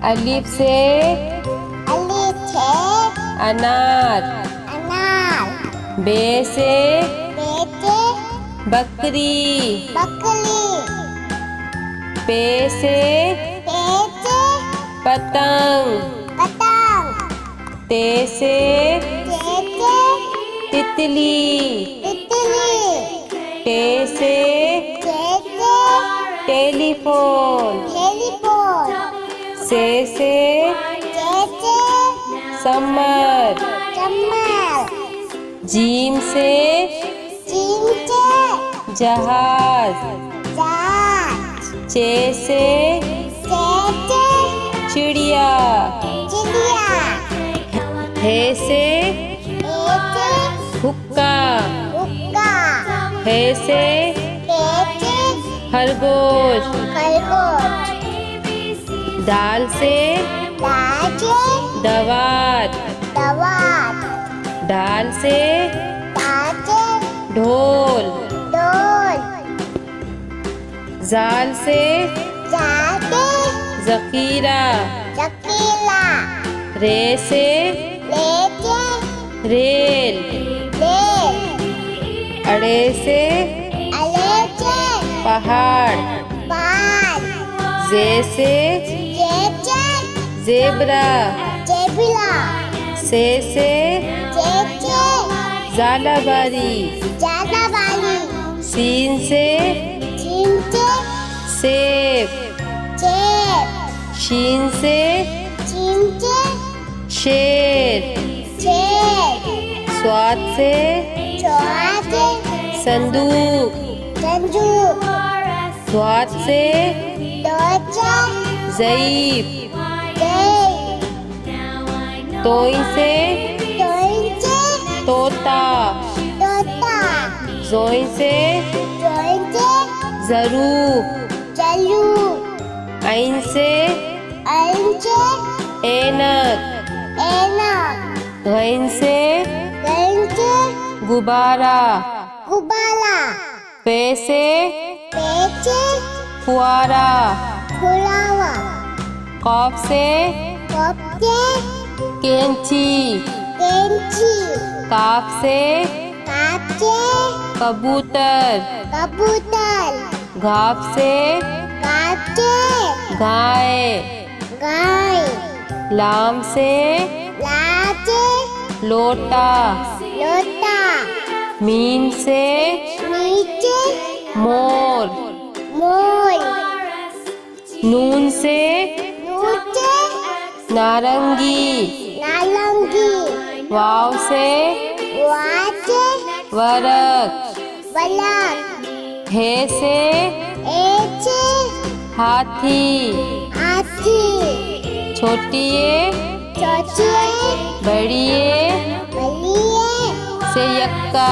अलिफ से अनार। बे से बकरी। पे से पतंग। ते से तितली। टे से टेलीफोन। से समर। जीम से जहाज। चे से चिड़िया। हे से हुक्का। हे से खरगोश। दाल से दवात। दाल से ढोल। जाल से जखीरा। रे से रेल। अड़े से पहाड़। जे से जेबरा। से ज़ालाबारी। सीन से सेब। शीन से शेर। स्वाद से संदूक। स्वाद से ज़ईफ। तोई से तोता। जोई से ज़रूफ। ऐन से ऐनक। गैन से गुब्बारा। पे से फुआरा। कॉफ से कैंची। काफ से कबूतर। घाफ से गाय। लाम से लोटा। मीम से मोर। नून से नारंगी। वाव से वरक। हे से हाथी। छोटिए बड़िए से यक्का।